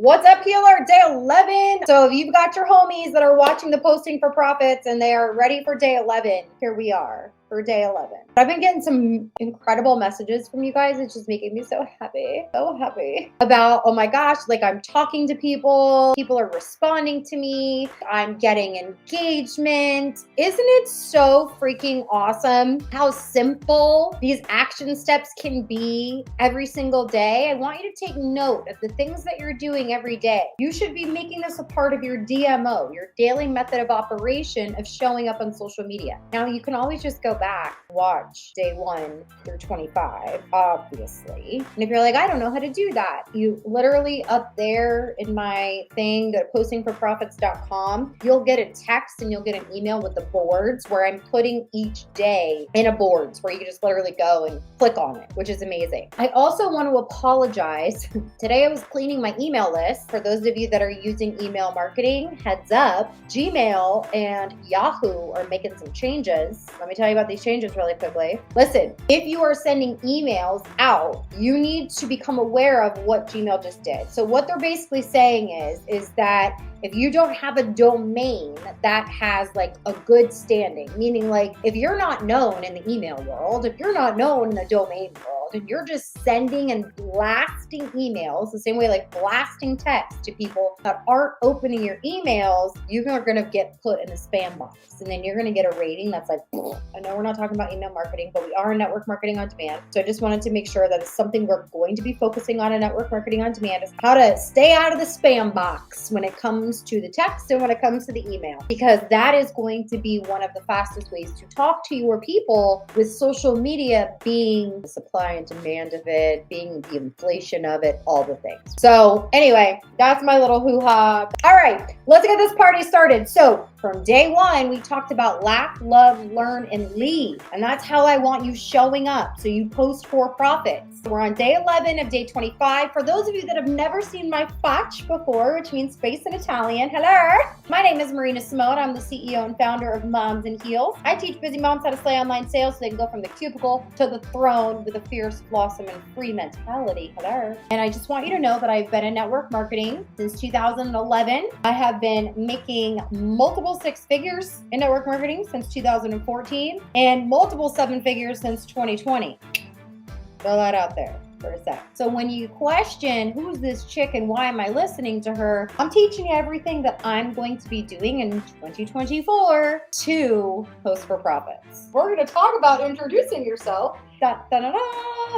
What's up, healer? Day 11. So if you've got your homies that are watching the Posting for Profits and they are ready for day 11, here we are for day 11. I've been getting some incredible messages from you guys. It's just making me so happy about, oh my gosh, like I'm talking to people are responding to me, I'm getting engagement. Isn't it so freaking awesome how simple these action steps can be every single day? I want you to take note of the things that you're doing every day. You should be making this a part of your DMO, your daily method of operation of showing up on social media. Now you can always just go back, watch day 1 through 25, obviously. And if you're like, I don't know how to do that, you literally up there in my thing, go to postingforprofits.com, you'll get a text and you'll get an email with the boards where I'm putting each day in a boards where you can just literally go and click on it, which is amazing. I also want to apologize. Today I was cleaning my email list. For those of you that are using email marketing, heads up, Gmail and Yahoo are making some changes. Let me tell you about these changes really quickly. Listen, if you are sending emails out, you need to become aware of what Gmail just did. So what they're basically saying is that if you don't have a domain that has like a good standing, meaning like if you're not known in the email world, if you're not known in the domain world, and you're just sending and blasting emails the same way like blasting text to people that aren't opening your emails, you are going to get put in the spam box. And then you're going to get a rating that's like, I know we're not talking about email marketing, but we are in network marketing on demand. So I just wanted to make sure that it's something we're going to be focusing on in network marketing on demand, is how to stay out of the spam box when it comes to the text and when it comes to the email, because that is going to be one of the fastest ways to talk to your people, with social media being the supply and demand of it, being the inflation of it, all the things. So anyway, that's my little hoo-ha. All right, let's get this party started. So from day 1, we talked about laugh, love, learn, and lead. And that's how I want you showing up. So you post for profits. We're on day 11 of day 25. For those of you that have never seen my faccia before, which means face in Italian, hello. My name is Marina Simone. I'm the CEO and founder of Moms and Heels. I teach busy moms how to slay online sales so they can go from the cubicle to the throne with a fierce, blossom, and free mentality. Hello. And I just want you to know that I've been in network marketing since 2011. I have been making multiple 6 figures in network marketing since 2014 and multiple 7 figures since 2020. Throw that out there for a sec. So when you question, who's this chick and why am I listening to her? I'm teaching you everything that I'm going to be doing in 2024 to Post for Profits. We're going to talk about introducing yourself. Da, da, da, da.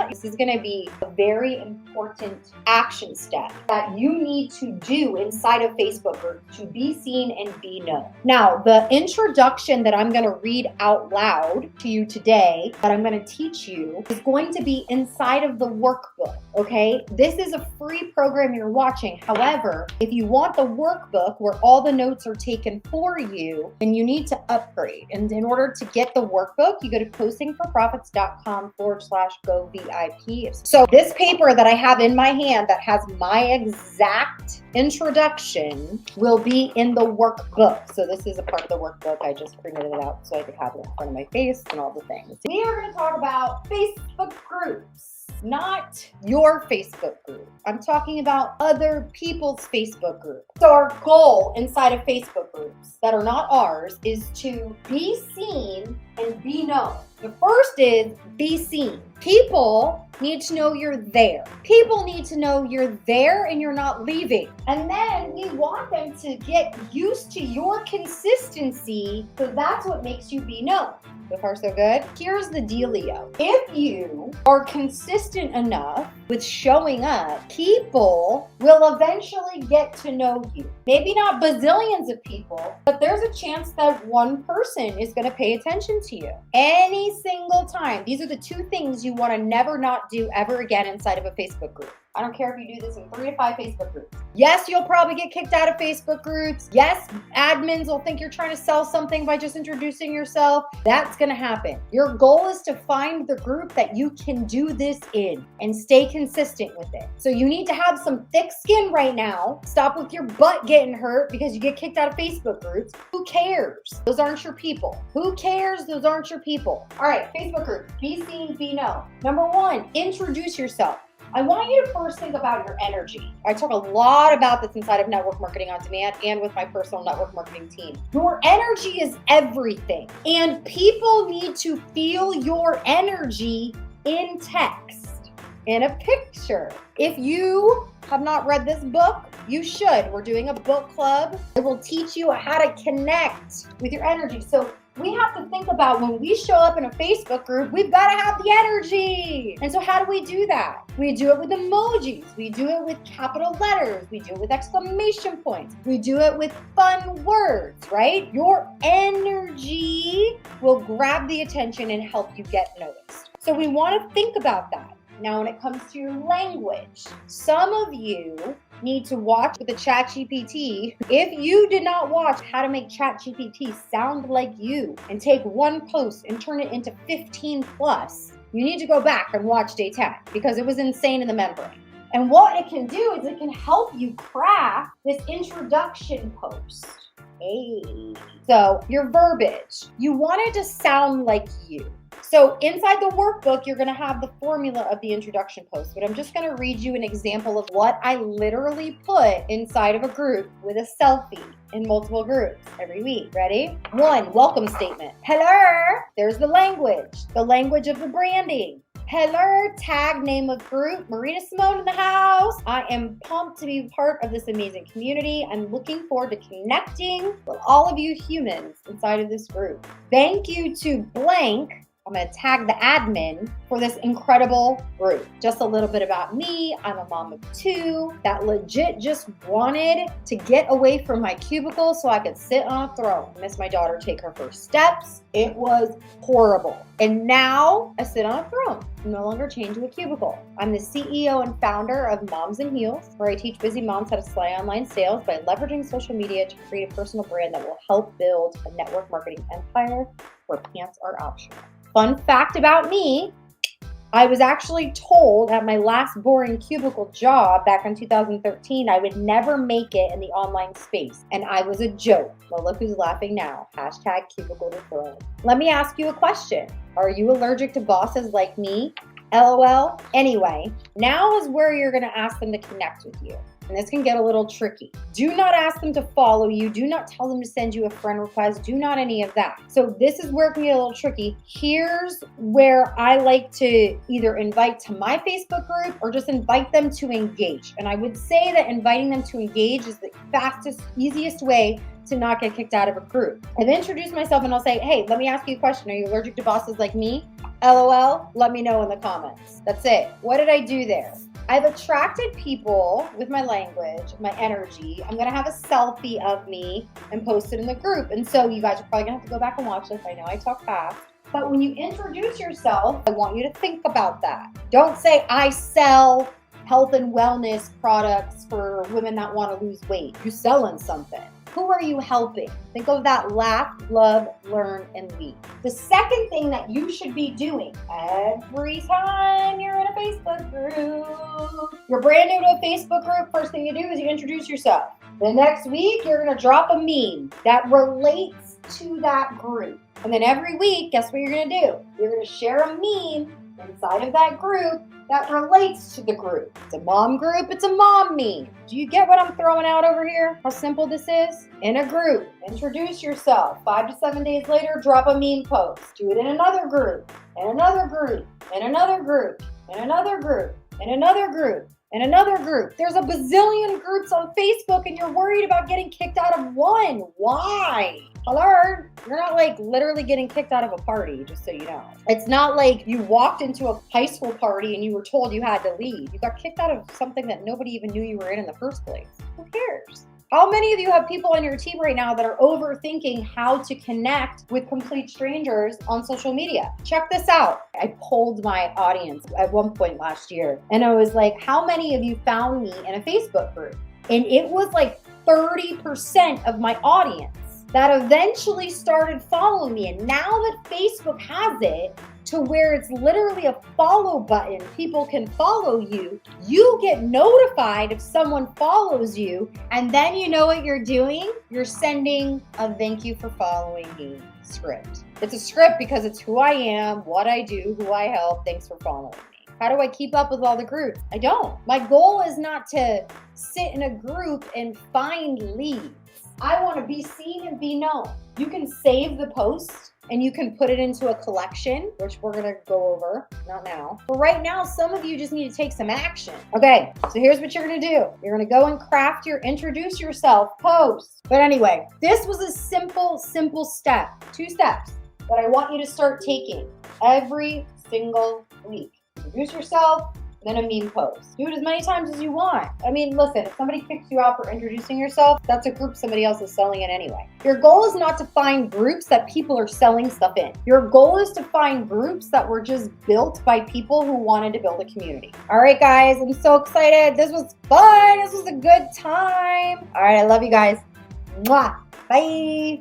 This is going to be a very important action step that you need to do inside of Facebook group to be seen and be known. Now, the introduction that I'm going to read out loud to you today, that I'm going to teach you, is going to be inside of the workbook, okay? This is a free program you're watching. However, if you want the workbook where all the notes are taken for you, then you need to upgrade. And in order to get the workbook, you go to postingforprofits.com/go VIP. So this paper that I have in my hand that has my exact introduction will be in the workbook. So this is a part of the workbook. I just printed it out so I could have it in front of my face and all the things. We are going to talk about Facebook groups. Not your Facebook group. I'm talking about other people's Facebook group. So our goal inside of Facebook groups that are not ours is to be seen and be known. The first is be seen. People need to know you're there. People need to know you're there and you're not leaving. And then we want them to get used to your consistency, so that's what makes you be known. So far, so good. Here's the dealio. If you are consistent enough with showing up, people will eventually get to know you. Maybe not bazillions of people, but there's a chance that one person is going to pay attention to you any single time. These are the 2 things you want to never not do ever again inside of a Facebook group. I don't care if you do this in 3 to 5 Facebook groups. Yes, you'll probably get kicked out of Facebook groups. Yes, admins will think you're trying to sell something by just introducing yourself. That's going to happen. Your goal is to find the group that you can do this in and stay consistent with it. So you need to have some thick skin right now. Stop with your butt getting hurt because you get kicked out of Facebook groups. Who cares? Those aren't your people. Who cares? Those aren't your people. All right, Facebook groups. Be seen, be known. Number 1, introduce yourself. I want you to first think about your energy. I talk a lot about this inside of Network Marketing on Demand and with my personal network marketing team. Your energy is everything, and people need to feel your energy in text, in a picture. If you have not read this book, you should. We're doing a book club. It will teach you how to connect with your energy. So we have to think about when we show up in a Facebook group, we've got to have the energy. And so how do we do that? We do it with emojis. We do it with capital letters. We do it with exclamation points. We do it with fun words, right? Your energy will grab the attention and help you get noticed. So we want to think about that. Now, when it comes to your language, some of you need to watch with the ChatGPT. If you did not watch how to make ChatGPT sound like you and take one post and turn it into 15 plus, you need to go back and watch day 10 because it was insane in the membrane. And what it can do is it can help you craft this introduction post. Hey. So your verbiage, you want it to sound like you. So inside the workbook, you're going to have the formula of the introduction post, but I'm just going to read you an example of what I literally put inside of a group with a selfie in multiple groups every week. Ready? 1, welcome statement. Hello, there's the language of the branding. Hello, tag name of group, Marina Simone in the house. I am pumped to be part of this amazing community. I'm looking forward to connecting with all of you humans inside of this group. Thank you to blank. I'm going to tag the admin for this incredible group. Just a little bit about me. I'm a mom of 2 that legit just wanted to get away from my cubicle so I could sit on a throne. I missed my daughter take her first steps. It was horrible. And now I sit on a throne. I'm no longer chained to a cubicle. I'm the CEO and founder of Moms in Heels, where I teach busy moms how to slay online sales by leveraging social media to create a personal brand that will help build a network marketing empire where pants are optional. Fun fact about me, I was actually told at my last boring cubicle job back in 2013, I would never make it in the online space. And I was a joke. Well, look who's laughing now. Hashtag cubicle to throne. Let me ask you a question. Are you allergic to bosses like me? LOL. Anyway, now is where you're going to ask them to connect with you. And this can get a little tricky. Do not ask them to follow you. Do not tell them to send you a friend request. Do not any of that. So this is where it can get a little tricky. Here's where I like to either invite to my Facebook group or just invite them to engage. And I would say that inviting them to engage is the fastest, easiest way to not get kicked out of a group. I've introduced myself and I'll say, hey, let me ask you a question. Are you allergic to bosses like me? LOL, let me know in the comments. That's it. What did I do there? I've attracted people with my language, my energy. I'm going to have a selfie of me and post it in the group. And so you guys are probably going to have to go back and watch this. I know I talk fast. But when you introduce yourself, I want you to think about that. Don't say, I sell health and wellness products for women that want to lose weight. You're selling something. Who are you helping? Think of that: laugh, love, learn, and lead. The second thing that you should be doing every time you're in a Facebook group, you're brand new to a Facebook group, first thing you do is you introduce yourself. The next week, you're going to drop a meme that relates to that group. And then every week, guess what you're going to do? You're going to share a meme inside of that group that relates to the group. It's a mom group, it's a mom meme. Do you get what I'm throwing out over here? How simple this is? In a group, introduce yourself. 5 to 7 days later, drop a meme post. Do it in another group, in another group, in another group, in another group, in another group, in another group. There's a bazillion groups on Facebook and you're worried about getting kicked out of one. Why? Hello? You're not like literally getting kicked out of a party, just so you know. It's not like you walked into a high school party and you were told you had to leave. You got kicked out of something that nobody even knew you were in the first place. Who cares? How many of you have people on your team right now that are overthinking how to connect with complete strangers on social media? Check this out. I polled my audience at one point last year, and I was like, how many of you found me in a Facebook group? And it was like 30% of my audience that eventually started following me. And now that Facebook has it to where it's literally a follow button, people can follow you, you get notified if someone follows you, and then you know what you're doing? You're sending a thank you for following me script. It's a script because it's who I am, what I do, who I help, thanks for following me. How do I keep up with all the groups? I don't. My goal is not to sit in a group and find leads. I want to be seen and be known. You can save the post and you can put it into a collection, which we're gonna go over, not now. But right now, some of you just need to take some action. Okay, so here's what you're gonna do. You're gonna go and craft your introduce yourself post. But anyway, this was a simple step, 2 steps that I want you to start taking every single week. Introduce yourself, then a meme post. Do it as many times as you want. I mean, listen, if somebody kicks you out for introducing yourself, that's a group somebody else is selling in anyway. Your goal is not to find groups that people are selling stuff in. Your goal is to find groups that were just built by people who wanted to build a community. All right, guys, I'm so excited. This was fun. This was a good time. All right, I love you guys. Mwah. Bye.